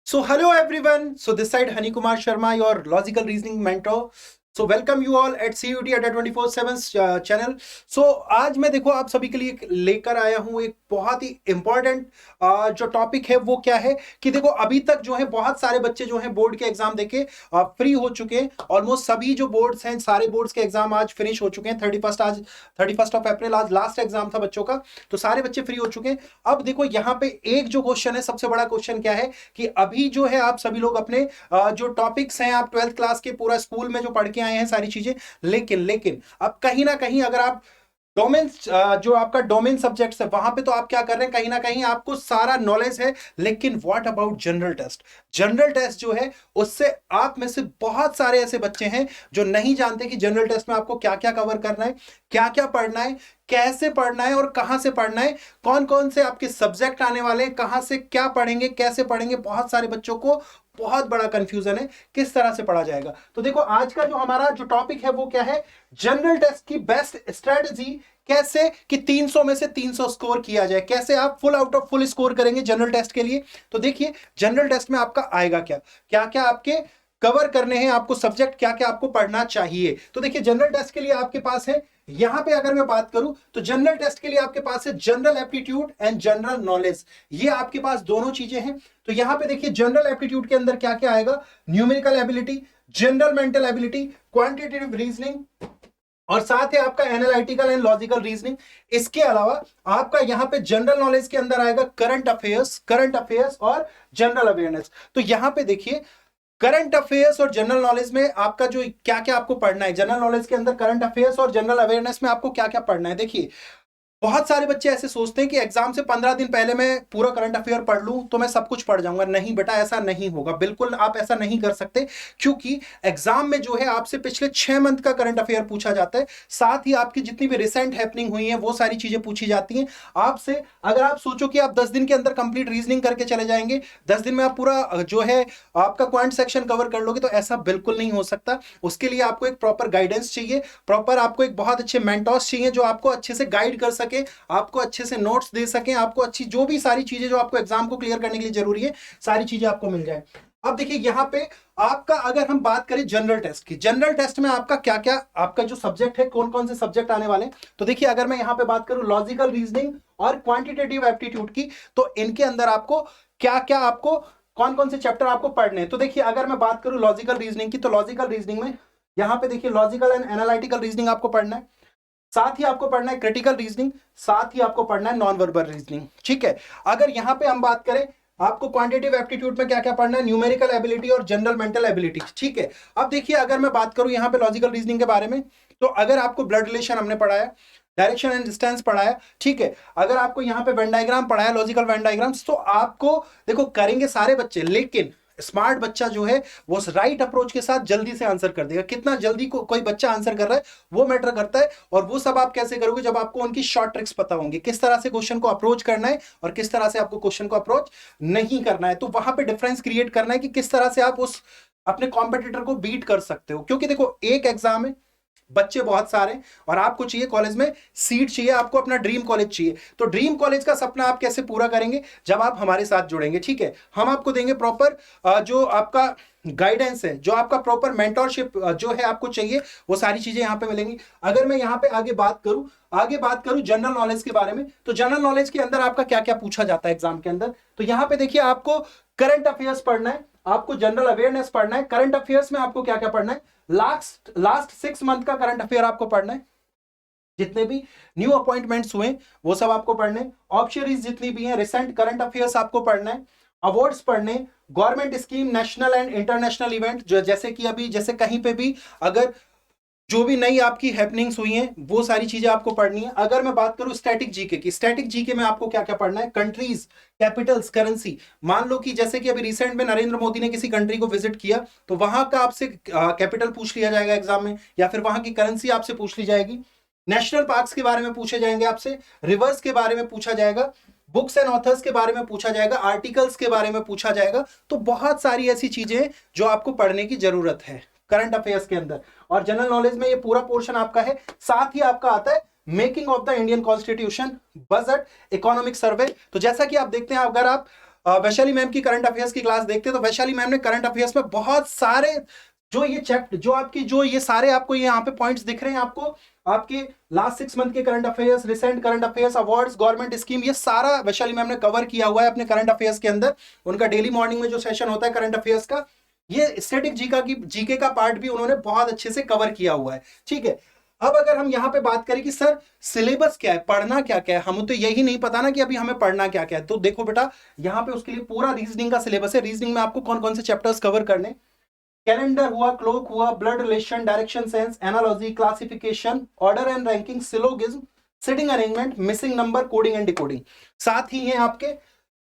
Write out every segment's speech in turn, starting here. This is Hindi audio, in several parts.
So hello everyone. So this side Hani Kumar Sharma, your logical reasoning mentor. So welcome you all at CUT at 24/7 channel. So आज मैं देखो आप सभी के लिए लेकर आया हूँ एक बहुत ही इंपॉर्टेंट जो टॉपिक है वो क्या है कि देखो अभी तक जो है बहुत सारे बच्चे जो हैं बोर्ड के एग्जाम देके फ्री हो चुके हैं. ऑलमोस्ट सभी जो बोर्ड्स हैं सारे बोर्ड्स के एग्जाम आज फिनिश हो चुके हैं. 31 ऑफ अप्रैल आज लास्ट एग्जाम था बच्चों का. तो सारे बच्चे फ्री हो चुके हैं. अब देखो यहाँ पे एक जो क्वेश्चन है, सबसे बड़ा क्वेश्चन क्या है कि अभी जो है आप सभी लोग अपने जो टॉपिक्स हैं आप 12th क्लास के पूरा स्कूल में जो पढ़ के आए हैं सारी चीजें, लेकिन अब कहीं ना कहीं अगर आप डोमेन जो आपका डोमेन सब्जेक्ट्स है वहां पे तो आप क्या कर रहे हैं, कहीं ना कहीं आपको सारा नॉलेज है. लेकिन what about general test. General test जो है उससे आप में से बहुत सारे ऐसे बच्चे हैं जो नहीं जानते कि जनरल टेस्ट में आपको क्या क्या कवर करना है, क्या क्या पढ़ना है, कैसे पढ़ना है और कहां से पढ़ना है, कौन कौन से आपके सब्जेक्ट आने वाले हैं, कहां से क्या पढ़ेंगे, कैसे पढ़ेंगे. बहुत सारे बच्चों को बहुत बड़ा कंफ्यूजन है किस तरह से पढ़ा जाएगा. तो देखो आज का जो हमारा जो टॉपिक है वो क्या है, जनरल टेस्ट की बेस्ट स्ट्रेटजी. कैसे कि 300 में से 300 स्कोर किया जाए, कैसे आप full out of full score करेंगे जनरल टेस्ट के लिए. तो देखिए जनरल टेस्ट में आपका आएगा क्या क्या क्या आपके कवर करने हैं, आपको सब्जेक्ट क्या क्या आपको पढ़ना चाहिए. तो देखिए जनरल टेस्ट के लिए आपके पास है, यहां पे अगर मैं बात करूं तो जनरल टेस्ट के लिए आपके पास है general aptitude and general knowledge. ये आपके पास दोनों चीजें हैं. तो यहां पे देखिए जनरल एप्टीट्यूड के अंदर क्या क्या आएगा, numerical ability, general mental ability, quantitative reasoning और साथ ही आपका एनालिटिकल एंड लॉजिकल रीजनिंग. इसके अलावा आपका यहां पे जनरल नॉलेज के अंदर आएगा करंट अफेयर्स और जनरल अवेयरनेस. तो यहां पे देखिए करंट अफेयर्स और जनरल नॉलेज में आपका जो क्या क्या आपको पढ़ना है, जनरल नॉलेज के अंदर करंट अफेयर्स और जनरल अवेयरनेस में आपको क्या क्या पढ़ना है. देखिए बहुत सारे बच्चे ऐसे सोचते हैं कि एग्जाम से 15 दिन पहले मैं पूरा करंट अफेयर पढ़ लूं तो मैं सब कुछ पढ़ जाऊंगा. नहीं बेटा, ऐसा नहीं होगा. बिल्कुल आप ऐसा नहीं कर सकते, क्योंकि एग्जाम में जो है आपसे पिछले 6 मंथ का करंट अफेयर पूछा जाता है. साथ ही आपकी जितनी भी रिसेंट हैपनिंग हुई है वो सारी चीजें पूछी जाती हैं आपसे. अगर आप सोचो कि आप 10 दिन के अंदर कंप्लीट रीजनिंग करके चले जाएंगे, 10 दिन में आप पूरा जो है आपका क्वांट सेक्शन कवर कर लोगे, तो ऐसा बिल्कुल नहीं हो सकता. उसके लिए आपको एक प्रॉपर गाइडेंस चाहिए, प्रॉपर आपको एक बहुत अच्छे मेंटर्स चाहिए जो आपको अच्छे से गाइड कर सके, आपको अच्छे से नोट्स दे सकें, आपको अच्छी जो भी सारी चीजें जो आपको एग्जाम को क्लियर करने के लिए जरूरी है सारी चीजें आपको मिल जाए. अब देखिए यहां पे आपका अगर हम बात करें जनरल टेस्ट की, जनरल टेस्ट में आपका क्या क्या आपका जो सब्जेक्ट है, कौन कौन से सब्जेक्ट आने वाले हैं. तो देखिए अगर मैं यहां पे बात करूं लॉजिकल रीजनिंग और क्वांटिटेटिव एप्टीट्यूड की, तो इनके अंदर आपको क्या क्या आपको कौन कौन से चैप्टर आपको पढ़ने हैं. तो देखिए अगर मैं बात करूं लॉजिकल रीजनिंग की, तो लॉजिकल रीजनिंग में यहां पे देखिए लॉजिकल एंड एनालिटिकल रीजनिंग आपको पढ़ना है. साथ ही आपको पढ़ना है क्रिटिकल रीजनिंग, साथ ही आपको पढ़ना है नॉन वर्बल रीजनिंग. ठीक है. अगर यहां पे हम बात करें आपको क्वांटिटेटिव एप्टीट्यूड में क्या क्या पढ़ना है, न्यूमेरिकल एबिलिटी और जनरल मेंटल एबिलिटी. ठीक है. अब देखिए अगर मैं बात करूं यहां पे लॉजिकल रीजनिंग के बारे में, तो अगर आपको ब्लड रिलेशन हमने पढ़ाया, डायरेक्शन एंड डिस्टेंस पढ़ाया, ठीक है, अगर आपको यहां पे वेन डायग्राम पढ़ाया, लॉजिकल वेन डायग्राम्स, तो आपको देखो करेंगे सारे बच्चे, लेकिन स्मार्ट बच्चा जो है वो राइट अप्रोच के साथ जल्दी से आंसर कर देगा. कितना जल्दी कोई बच्चा आंसर कर रहा है वो मैटर करता है. और वो सब आप कैसे करोगे, जब आपको उनकी शॉर्ट ट्रिक्स पता होंगी, किस तरह से क्वेश्चन को अप्रोच करना है और किस तरह से आपको क्वेश्चन को अप्रोच नहीं करना है. तो वहां पे डिफरेंस क्रिएट करना है कि किस तरह से आप उस अपने कॉम्पिटिटर को बीट कर सकते हो. क्योंकि देखो एक एग्जाम है, बच्चे बहुत सारे और आपको चाहिए कॉलेज में सीट चाहिए, आपको अपना ड्रीम कॉलेज चाहिए. तो ड्रीम कॉलेज का सपना आप कैसे पूरा करेंगे, जब आप हमारे साथ जुड़ेंगे. ठीक है. हम आपको देंगे प्रॉपर जो आपका गाइडेंस है, जो आपका प्रॉपर मेंटरशिप जो है आपको चाहिए, वो सारी चीजें यहां पे मिलेंगी. अगर मैं यहां पे आगे बात करूं जनरल नॉलेज के बारे में, तो जनरल नॉलेज के अंदर आपका क्या क्या पूछा जाता है एग्जाम के अंदर. तो यहां पे देखिए आपको करंट अफेयर्स पढ़ना है, आपको जनरल अवेयरनेस पढ़ना है. करंट अफेयर्स में आपको क्या क्या पढ़ना है, लास्ट 6 मंथ का करंट अफेयर आपको पढ़ना है, जितने भी न्यू अपॉइंटमेंट्स हुए वो सब आपको पढ़ने, ऑब्शरीज जितनी भी हैं, रिसेंट करंट अफेयर्स आपको पढ़ना है, अवार्ड्स पढ़ने, government scheme, national and international event, जो जैसे कि अभी जैसे कहीं पे भी अगर जो भी नई आपकी हैपनिंग्स हुई हैं वो सारी चीजें आपको पढ़नी है. अगर मैं बात करूं स्टैटिक जीके की, स्टैटिक जीके में आपको क्या क्या पढ़ना है, कंट्रीज, कैपिटल्स, करेंसी. मान लो कि जैसे कि अभी रिसेंट में नरेंद्र मोदी ने किसी कंट्री को विजिट किया, तो वहां का आपसे कैपिटल पूछ लिया जाएगा एग्जाम में, या फिर वहां की करेंसी आपसे पूछ ली जाएगी. नेशनल पार्क्स के बारे में पूछे जाएंगे आपसे, रिवर्स के बारे में पूछा जाएगा, बुक्स एंड ऑथर्स के बारे में पूछा जाएगा, आर्टिकल्स के बारे में पूछा जाएगा. तो बहुत सारी ऐसी चीजें हैं जो आपको पढ़ने की जरूरत है करंट अफेयर्स के अंदर. और जनरल नॉलेज में ये पूरा पोर्शन आपका है. साथ ही आपका आता है making of the Indian constitution, budget, economic survey. तो जैसा कि आप देखते हैं, अगर आप वैशाली मैम की करंट अफेयर्स की क्लास देखते हैं तो वैशाली मैम ने करंट अफेयर्स में बहुत सारे जो ये चैप्टर जो आपकी जो ये सारे आपको यहाँ पे पॉइंट्स दिख रहे हैं आपको, आपके लास्ट 6 मंथ के current affairs, recent current affairs, awards, government scheme, ये सारा वैशाली मैम ने कवर किया हुआ है अपने करंट अफेयर्स के अंदर। उनका डेली मॉर्निंग में जो सेशन होता है करंट अफेयर्स का, ये स्टैटिक जीके का पार्ट भी उन्होंने बहुत अच्छे से कवर किया हुआ है। ठीक है, अब अगर हम यहाँ पे बात करें कि सर सिलेबस क्या है, पढ़ना क्या क्या है, हमें तो यही नहीं पता ना कि अभी हमें पढ़ना क्या क्या है। तो देखो बेटा, यहाँ पे उसके लिए पूरा रीजनिंग का सिलेबस है। रीजनिंग में आपको कौन कौन से चैप्टर्स कवर करने, कैलेंडर हुआ, क्लोक हुआ, blood relation, direction sense, analogy, classification, order and ranking, syllogism, sitting arrangement, missing number, coding and decoding. साथ ही है आपके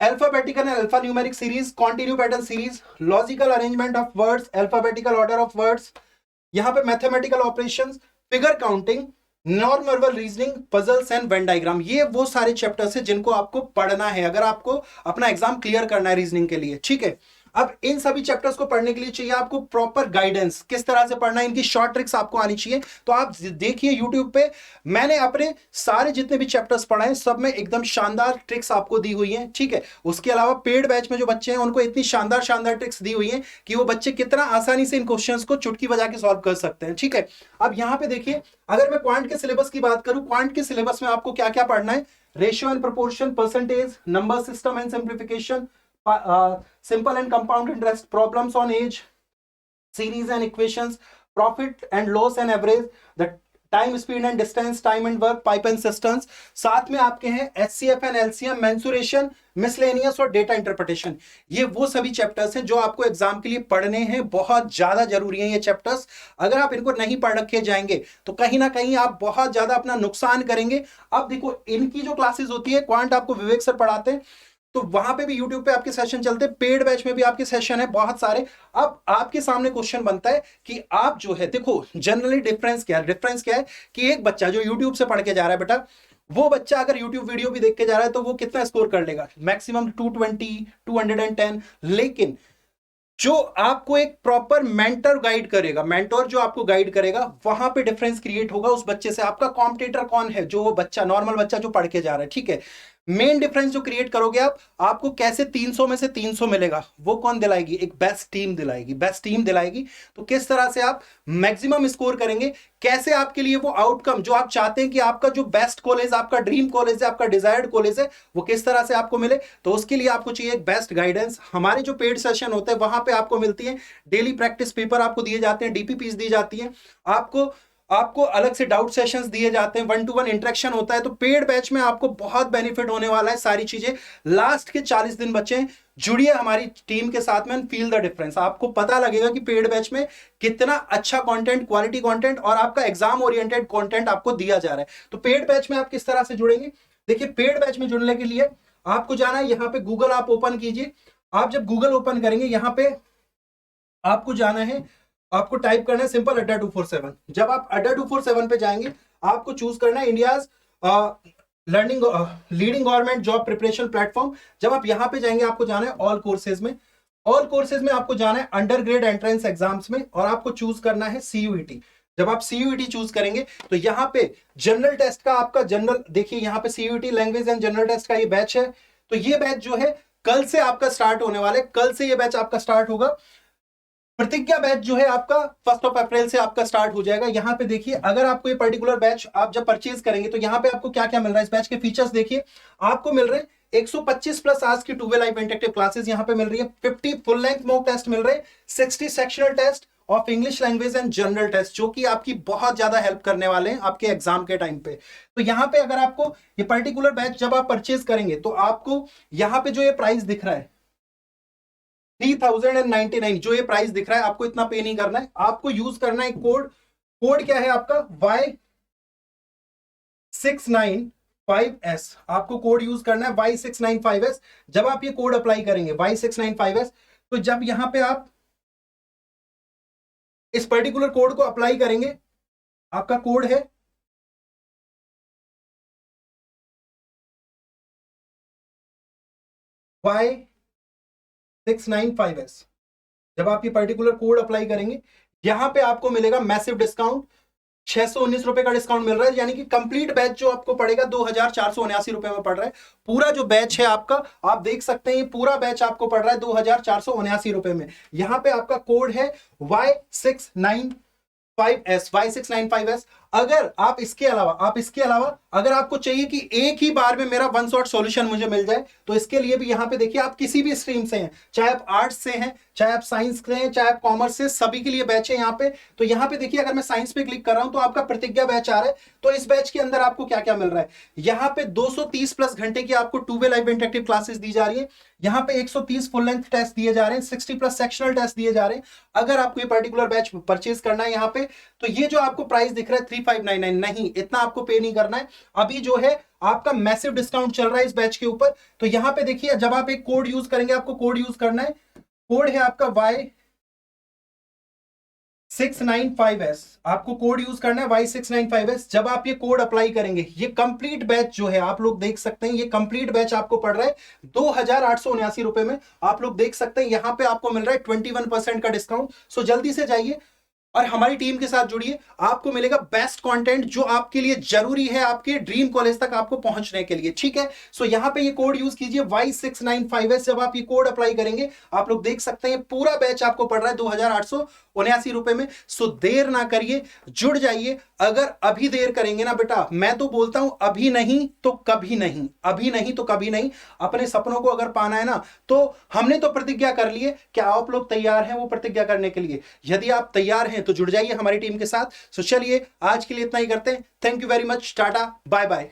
alphabetical and alpha numeric series, continue pattern series, logical arrangement of words, alphabetical order of words, यहाँ पे mathematical operations, figure counting, non verbal reasoning, puzzles and Venn diagram. ये वो सारे चैप्टर्स हैं जिनको आपको पढ़ना है अगर आपको अपना एग्जाम क्लियर करना है रीजनिंग के लिए। ठीक है, अब इन सभी चैप्टर्स को पढ़ने के लिए चाहिए आपको प्रॉपर गाइडेंस, किस तरह से पढ़ना है, इनकी शॉर्ट ट्रिक्स आपको आनी चाहिए। तो आप देखिए यूट्यूब पे मैंने अपने सारे जितने भी चैप्टर्स पढ़ाए सब में एकदम शानदार ट्रिक्स आपको दी हुई हैं। ठीक है, उसके अलावा पेड बैच में जो बच्चे हैं उनको इतनी शानदार शानदार ट्रिक्स दी हुई हैं कि वो बच्चे कितना आसानी से इन क्वेश्चंस को चुटकी बजा के सॉल्व कर सकते हैं। ठीक है, अब यहां पे देखिए, अगर मैं क्वांट के सिलेबस की बात करूं, क्वांट के सिलेबस में आपको क्या क्या पढ़ना है, ratio and proportion, percentage, number system and simplification, simple and compound interest, problems on age, series and equations, profit and loss and average, the time, speed and distance, time and work, pipe and systems. साथ में आपके हैं HCF and LCM, mensuration, miscellaneous और डेटा इंटरप्रिटेशन। ये वो सभी चैप्टर्स हैं जो आपको एग्जाम के लिए पढ़ने हैं, बहुत ज्यादा जरूरी हैं ये चैप्टर्स। अगर आप इनको नहीं पढ़ रखे जाएंगे तो कहीं ना कहीं आप बहुत ज्यादा अपना नुकसान करेंगे। अब देखो, इनकी जो क्लासेस होती है, क्वांट आपको विवेक सर पढ़ाते हैं, तो वहां पे भी यूट्यूब पे आपके सेशन चलते हैं, पेड बैच में भी आपके सेशन है बहुत सारे। अब आपके सामने क्वेश्चन बनता है कि आप जो है, देखो जनरली डिफरेंस क्या है, डिफरेंस क्या है कि एक बच्चा जो यूट्यूब से पढ़ के जा रहा है बेटा, वो बच्चा अगर यूट्यूब वीडियो भी देख के जा रहा है तो वो कितना स्कोर कर लेगा, मैक्सिमम 220, 210। लेकिन जो आपको एक प्रॉपर मेंटर गाइड करेगा, मेंटर जो आपको गाइड करेगा, वहां पे डिफरेंस क्रिएट होगा उस बच्चे से। आपका कॉम्पिटिटर कौन है, जो वो बच्चा, नॉर्मल बच्चा जो पढ़ के जा रहा है। ठीक है, मेन डिफरेंस जो क्रिएट करोगे आप, आपको कैसे 300 में से 300 मिलेगा, वो कौन दिलाएगी, एक बेस्ट टीम दिलाएगी, बेस्ट टीम दिलाएगी। तो किस तरह से आप मैक्सिमम स्कोर करेंगे, कैसे आपके लिए वो आउटकम जो आप चाहते हैं कि आपका जो बेस्ट कॉलेज, आपका ड्रीम कॉलेज है, आपका डिजायर्ड कॉलेज है, वो किस तरह से आपको मिले। तो उसके लिए आपको चाहिए एक बेस्ट गाइडेंस। हमारे जो पेड सेशन होते हैं वहां पे आपको मिलती है डेली प्रैक्टिस पेपर, आपको दिए जाते हैं, डीपीपीस दी जाती है, आपको अलग से डाउट सेशंस दिए जाते हैं, 1-to-1 इंटरेक्शन होता है। तो पेड बैच में आपको बहुत बेनिफिट होने वाला है, सारी चीजें। लास्ट के 40 दिन बचे, जुड़िए हमारी टीम के साथ में, फील द डिफरेंस। आपको पता लगेगा कि पेड बैच में कितना अच्छा कंटेंट, क्वालिटी कंटेंट और आपका एग्जाम ओरिएंटेड कंटेंट आपको दिया जा रहा है। तो पेड बैच में आप किस तरह से जुड़ेंगे, देखिए पेड बैच में जुड़ने के लिए आपको जाना है, यहाँ पे गूगल आप ओपन कीजिए। आप जब गूगल ओपन करेंगे, यहाँ पे आपको जाना है, आपको टाइप करना है सिंपल अड्डा 247। जब आप अड्डा 247 पे जाएंगे, आपको चूज करना है India's learning leading government job preparation platform. जब आप यहां पे जाएंगे, आपको जाना है ऑल कोर्सेज में। ऑल कोर्सेज में आपको जाना है अंडर ग्रेड एंट्रेंस एग्जाम्स में, और आपको चूज करना है सीयूईटी। जब आप सीयूईटी चूज करेंगे तो यहाँ पे जनरल टेस्ट का आपका जनरल, देखिए यहाँ पे CUET language and general test का ये बैच है। तो ये बैच जो है कल से आपका स्टार्ट होने वाला है, कल से ये बैच आपका स्टार्ट होगा। प्रतिज्ञा बैच जो है आपका 1 अप्रैल से आपका स्टार्ट हो जाएगा। यहाँ पे देखिए, अगर आपको ये पर्टिकुलर बैच आप जब परचेज करेंगे तो यहाँ पे आपको क्या क्या मिल रहा है, इस बैच के फीचर्स देखिए। आपको मिल रहे हैं 125 प्लस आवर्स की 2 वे लाइव इंटरेक्टिव क्लासेस यहाँ पे मिल रही है, 50 फुल लेंथ मॉक टेस्ट मिल रहे हैं, 60 sectional test of English language and general test, जो कि आपकी बहुत ज्यादा हेल्प करने वाले हैं आपके एग्जाम के टाइम पे। तो यहाँ पे अगर आपको ये पर्टिकुलर बैच जब आप परचेज करेंगे तो आपको यहाँ पे जो ये प्राइस दिख रहा है 3099, जो ये प्राइस दिख रहा है, आपको इतना पे नहीं करना है। आपको यूज करना है कोड। कोड क्या है आपका, Y695S। आपको कोड यूज करना है Y695S। जब आप ये कोड अप्लाई करेंगे Y695S, तो जब यहां पे आप इस पर्टिकुलर कोड को अप्लाई करेंगे, आपका कोड है Y695S। जब आप ये पर्टिकुलर कोड अप्लाई करेंगे, यहां पे आपको मिलेगा मैसिव डिस्काउंट ₹619 का डिस्काउंट मिल रहा है, यानी कि कंप्लीट बैच जो आपको पड़ेगा ₹2479 में पड़ रहा है। पूरा जो बैच है आपका, आप देख सकते हैं पूरा बैच आपको पड़ रहा है ₹2479 में। यहां पे आपका कोड है Y695S। अगर आप इसके अलावा अगर आपको चाहिए कि एक ही बार में मेरा वन शॉट सॉल्यूशन मुझे मिल जाए, तो इसके लिए भी यहां पे देखिए, आप किसी भी स्ट्रीम से हैं, चाहे आप आर्ट्स से हैं, चाहे आप साइंस से हैं, चाहे आप कॉमर्स से, सभी के लिए बैच है यहां पे। तो यहां पे देखिए, अगर मैं साइंस पे क्लिक कर रहा हूं तो आपका प्रतिज्ञा बैच आ रहा है। तो इस बैच के अंदर आपको क्या क्या मिल रहा है, यहां पे 230 प्लस घंटे की आपको 2 वे लाइव इंटरेक्टिव क्लासेस दी जा रही है। यहां पे 130 फुल लेंथ टेस्ट दिए जा रहे हैं, 60 प्लस सेक्शनल टेस्ट दिए जा रहे हैं। अगर आपको ये पर्टिकुलर बैच परचेज करना है यहां पे, तो ये जो आपको प्राइस दिख रहा है 3599, नहीं, इतना आपको पे नहीं करना है। अभी जो है आपका मैसिव डिस्काउंट चल रहा है इस बैच के ऊपर। तो यहां पे देखिए, जब आप एक कोड यूज करेंगे, आपको कोड यूज करना है, कोड है आपका Y695S। आपको कोड यूज करना है Y695S। जब आप ये कोड अप्लाई करेंगे, ये कंप्लीट बैच जो है, आप लोग देख सकते हैं, ये कंप्लीट बैच आपको पड़ रहा है ₹2879 में। आप लोग देख सकते हैं यहां पे आपको मिल रहा है 21% का डिस्काउंट। सो जल्दी से जाइए और हमारी टीम के साथ जुड़िए, आपको मिलेगा बेस्ट कंटेंट जो आपके लिए जरूरी है आपके ड्रीम कॉलेज तक आपको पहुंचने के लिए, ठीक है। सो यहां पे ये कोड यूज कीजिए Y695S। जब आप ये कोड अप्लाई करेंगे, आप लोग देख सकते हैं पूरा बैच आपको पड़ रहा है ₹2879 में। सो देर ना करिए, जुड़ जाइए। अगर अभी देर करेंगे ना बेटा, मैं तो बोलता हूं अभी नहीं तो कभी नहीं, अभी नहीं तो कभी नहीं। अपने सपनों को अगर पाना है ना, तो हमने तो प्रतिज्ञा कर ली है, क्या आप लोग तैयार हैं वो प्रतिज्ञा करने के लिए? यदि आप तैयार हैं तो जुड़ जाइए हमारी टीम के साथ। सो चलिए, आज के लिए इतना ही करते हैं। Thank you very much, tata, bye bye.